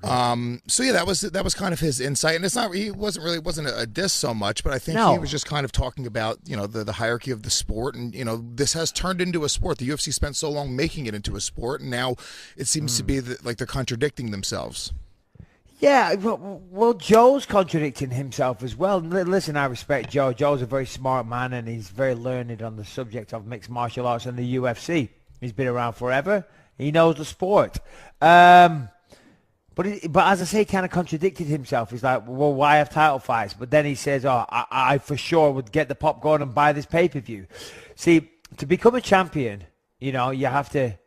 So yeah, that was kind of his insight, and it wasn't a diss so much, but I think No. he was just kind of talking about the hierarchy of the sport, and this has turned into a sport. The UFC spent so long making it into a sport, and now it seems to be like they're contradicting themselves. Yeah, well, Joe's contradicting himself as well. Listen, I respect Joe. Joe's a very smart man, and he's very learned on the subject of mixed martial arts and the UFC. He's been around forever. He knows the sport. But as I say, he kind of contradicted himself. He's like, well, why have title fights? But then he says, oh, I for sure would get the popcorn and buy this pay-per-view. See, to become a champion, you have to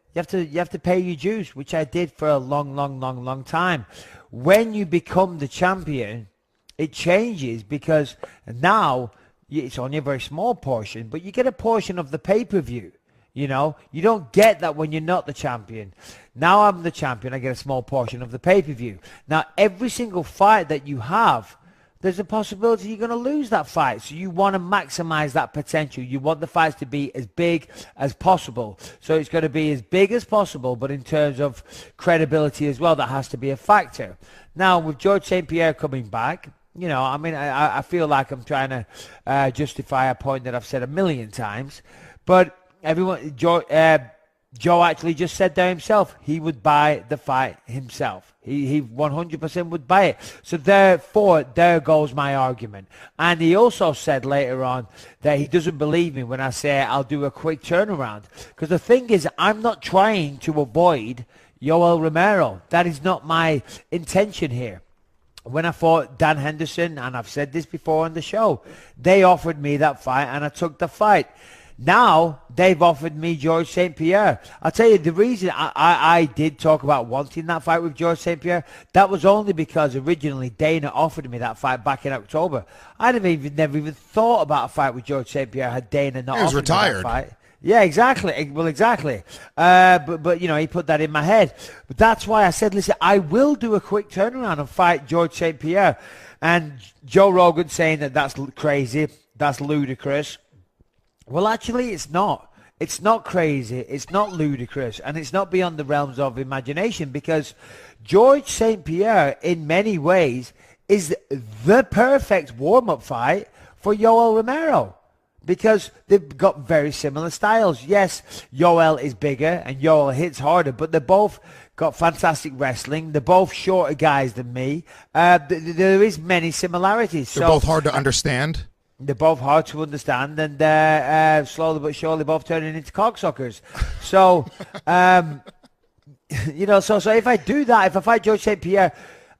pay your dues, which I did for a long time. When you become the champion, it changes because now it's only a very small portion, but you get a portion of the pay-per-view. You don't get that when you're not the champion. Now I'm the champion, I get a small portion of the pay-per-view. Now, every single fight that you have, there's a possibility you're going to lose that fight. So you want to maximize that potential. You want the fights to be as big as possible. So it's going to be as big as possible, but in terms of credibility as well, that has to be a factor. Now, with George St. Pierre coming back, I feel like I'm trying to justify a point that I've said a million times. But Joe actually just said there himself he would buy the fight himself. He 100% would buy it. So therefore, there goes my argument. And he also said later on that he doesn't believe me when I say I'll do a quick turnaround. Because the thing is, I'm not trying to avoid Yoel Romero. That is not my intention here. When I fought Dan Henderson, and I've said this before on the show, they offered me that fight and I took the fight. Now, they've offered me George St. Pierre. I'll tell you, the reason I did talk about wanting that fight with George St. Pierre, that was only because originally Dana offered me that fight back in October. I never even thought about a fight with George St. Pierre had Dana not offered me that fight. Yeah, exactly. Well, exactly. But he put that in my head. But that's why I said, listen, I will do a quick turnaround and fight George St. Pierre. And Joe Rogan saying that's crazy, that's ludicrous. Well, actually, it's not. It's not crazy. It's not ludicrous. And it's not beyond the realms of imagination because George St. Pierre, in many ways, is the perfect warm-up fight for Yoel Romero because they've got very similar styles. Yes, Yoel is bigger and Yoel hits harder, but they're both got fantastic wrestling. They're both shorter guys than me. There is many similarities. They're both hard to understand. They're both hard to understand, and slowly but surely both turning into cocksuckers. So, so if I do that, if I fight George St. Pierre,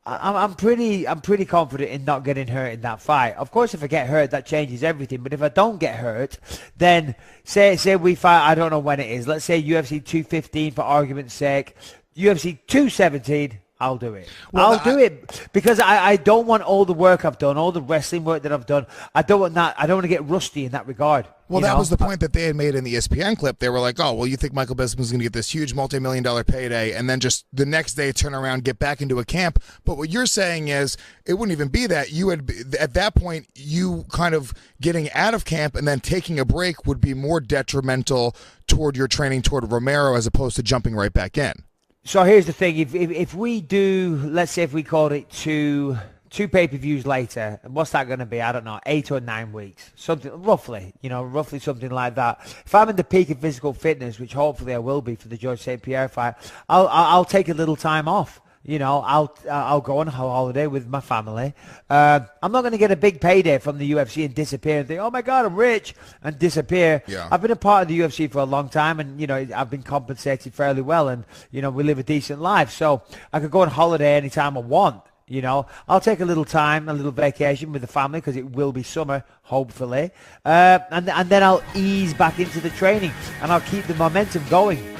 I'm pretty confident in not getting hurt in that fight. Of course, if I get hurt, that changes everything. But if I don't get hurt, then say we fight, I don't know when it is. Let's say UFC 215 for argument's sake, UFC 217. I'll do it. I'll do it because I don't want all the work I've done, all the wrestling work that I've done. I don't want that. I don't want to get rusty in that regard. Well, that was the point that they had made in the ESPN clip. They were like, oh, well, you think Michael Bisping's going to get this huge multi-million-dollar payday and then just the next day turn around, get back into a camp. But what you're saying is it wouldn't even be that. You had, at that point, you kind of getting out of camp and then taking a break would be more detrimental toward your training toward Romero as opposed to jumping right back in. So here's the thing. If we do, let's say if we called it two pay-per-views later, what's that going to be? I don't know, 8 or 9 weeks. Something, roughly something like that. If I'm in the peak of physical fitness, which hopefully I will be for the George St. Pierre fight, I'll take a little time off. I'll go on a holiday with my family. I'm not going to get a big payday from the UFC and disappear and think, oh my God, I'm rich, and disappear. Yeah. I've been a part of the UFC for a long time, and I've been compensated fairly well, and we live a decent life, so I could go on holiday anytime I want. I'll take a little time, a little vacation with the family because it will be summer, hopefully, and then I'll ease back into the training, and I'll keep the momentum going.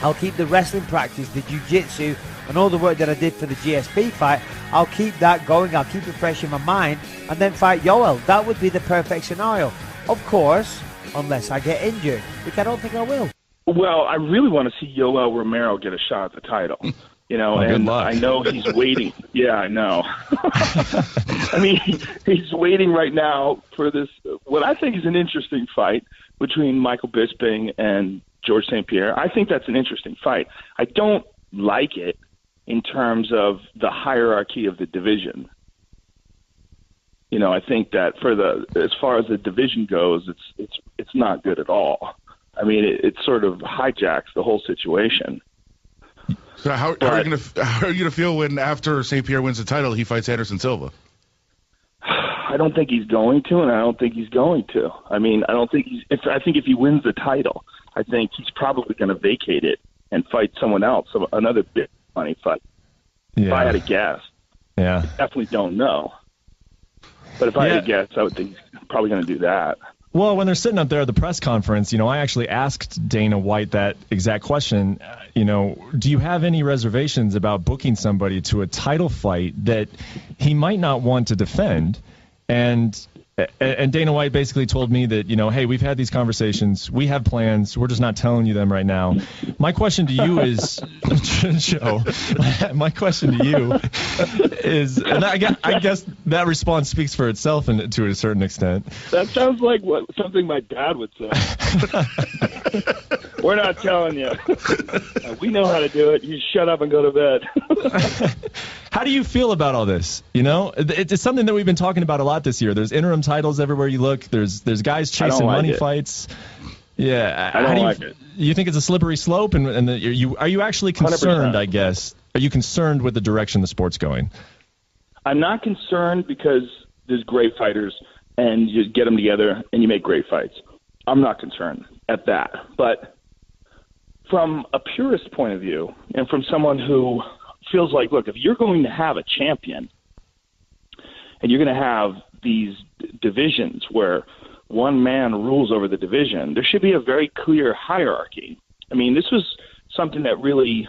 I'll keep the wrestling practice, the jiu-jitsu, and all the work that I did for the GSP fight. I'll keep that going. I'll keep it fresh in my mind, and then fight Yoel. That would be the perfect scenario. Of course, unless I get injured, which I don't think I will. Well, I really want to see Yoel Romero get a shot at the title. And I know he's waiting. Yeah, I know. I mean, he's waiting right now for this, what I think is an interesting fight between Michael Bisping and George St. Pierre. I think that's an interesting fight. I don't like it, in terms of the hierarchy of the division. I think that as far as the division goes, it's not good at all. I mean, it sort of hijacks the whole situation. So how are you gonna feel when after St. Pierre wins the title, he fights Anderson Silva? I don't think he's going to, and I don't think he's going to. I mean, I think if he wins the title, I think he's probably going to vacate it and fight someone else, another big money fight. Yeah. If I had to guess, I definitely don't know. But if I had to guess, I would think he's probably going to do that. Well, when they're sitting up there at the press conference, I actually asked Dana White that exact question. Do you have any reservations about booking somebody to a title fight that he might not want to defend? And Dana White basically told me that, hey, we've had these conversations. We have plans. We're just not telling you them right now. My question to you is, Joe, my question to you is, and I guess that response speaks for itself and to a certain extent. That sounds like something my dad would say. We're not telling you. We know how to do it. You shut up and go to bed. How do you feel about all this? It's something that we've been talking about a lot this year. There's interim titles everywhere you look. There's guys chasing money fights. Yeah, I don't like it. You think it's a slippery slope, and are you actually concerned? 100%. I guess. Are you concerned with the direction the sport's going? I'm not concerned because there's great fighters, and you get them together and you make great fights. I'm not concerned at that, but from a purist point of view, and from someone who feels like, look, if you're going to have a champion and you're going to have these divisions where one man rules over the division, there should be a very clear hierarchy. I mean, this was something that really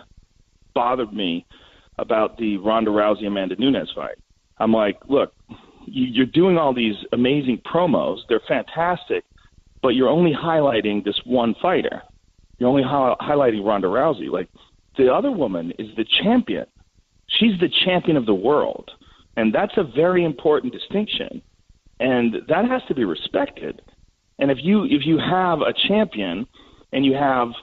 bothered me about the Ronda Rousey-Amanda Nunes fight. I'm like, look, you're doing all these amazing promos. They're fantastic, but you're only highlighting this one fighter. You're only highlighting Ronda Rousey. Like, the other woman is the champion. She's the champion of the world. And that's a very important distinction. And that has to be respected. And if you have a champion and you have,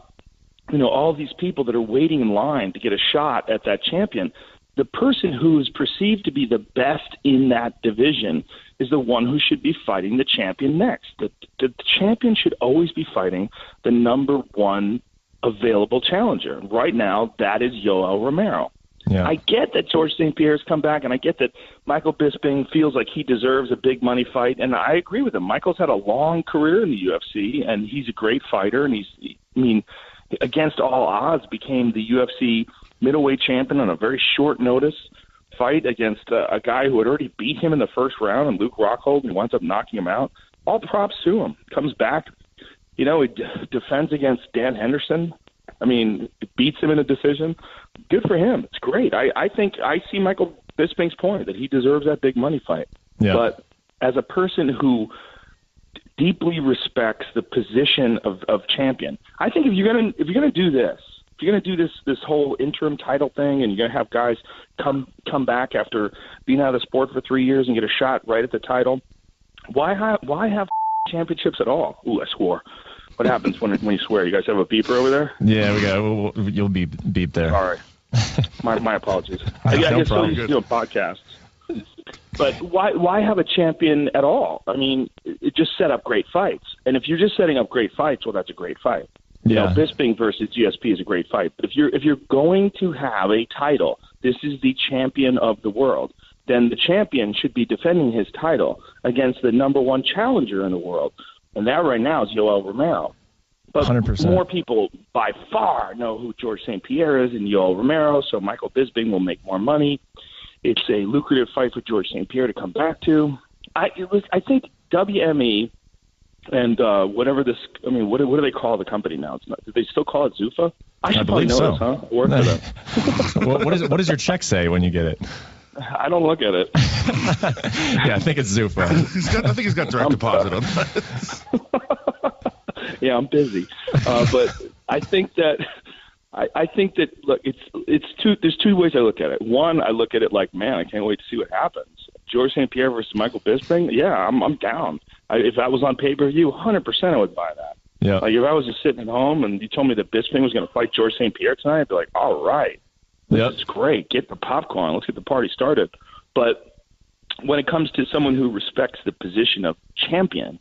all these people that are waiting in line to get a shot at that champion, the person who is perceived to be the best in that division is the one who should be fighting the champion next. The champion should always be fighting the number one available challenger. Right now, that is Yoel Romero. Yeah. I get that George St. Pierre's come back, and I get that Michael Bisping feels like he deserves a big money fight, and I agree with him. Michael's had a long career in the UFC, and he's a great fighter, and against all odds, became the UFC middleweight champion on a very short notice fight against a guy who had already beat him in the first round, and Luke Rockhold, and winds up knocking him out. All props to him. Comes back, he defends against Dan Henderson. Beats him in a decision. Good for him. It's great. I think I see Michael Bisping's point that he deserves that big money fight. Yeah. But as a person who deeply respects the position of champion, I think if you're gonna do this whole interim title thing, and you're gonna have guys come back after being out of the sport for 3 years and get a shot right at the title, why have championships at all? Ooh, I swore. What happens when you swear? You guys have a beeper over there? Yeah, we got. You'll beep there. All right. My apologies. I guess so used to doing podcasts. But why have a champion at all? It just set up great fights. And if you're just setting up great fights, well, that's a great fight. Yeah. Bisping versus GSP is a great fight. But if you're going to have a title, this is the champion of the world, then the champion should be defending his title against the number one challenger in the world. And that right now is Yoel Romero. But 100%. More people by far know who George St. Pierre is and Yoel Romero, so Michael Bisping will make more money. It's a lucrative fight for George St. Pierre to come back to. I think WME and whatever this, what do they call the company now? Do they still call it Zuffa? I should probably know this, huh? I work for them. What does your check say when you get it? I don't look at it. Yeah, I think it's Zuffa. I think he's got direct deposit on that. Yeah, I'm busy, but I think that look, there's two ways I look at it. One, I look at it like, man, I can't wait to see what happens. George St. Pierre versus Michael Bisping. Yeah, I'm down. If that was on pay-per-view, 100% I would buy that. Yeah. Like if I was just sitting at home and you told me that Bisping was going to fight George St. Pierre tonight, I'd be like, all right. This is great. Get the popcorn. Let's get the party started. But when it comes to someone who respects the position of champion,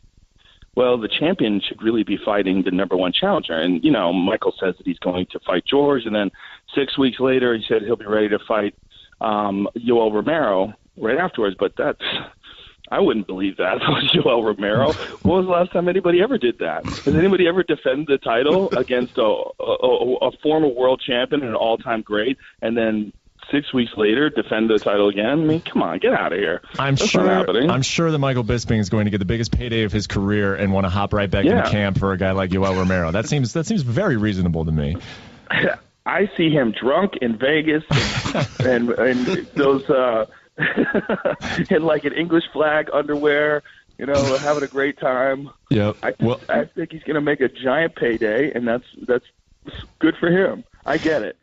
well, the champion should really be fighting the number one challenger. And, you know, Michael says that he's going to fight George, and then 6 weeks later he said he'll be ready to fight Yoel Romero right afterwards. But I wouldn't believe that. That was Yoel Romero. When was the last time anybody ever did that? Has anybody ever defended the title against a former world champion and an all-time great, and then 6 weeks later defend the title again? I mean, come on, get out of here. I'm sure that Michael Bisping is going to get the biggest payday of his career and want to hop right back into camp for a guy like Yoel Romero. That seems very reasonable to me. I see him drunk in Vegas and those in like an English flag underwear, you know, having a great time. Yep. I think he's going to make a giant payday, and that's good for him. I get it.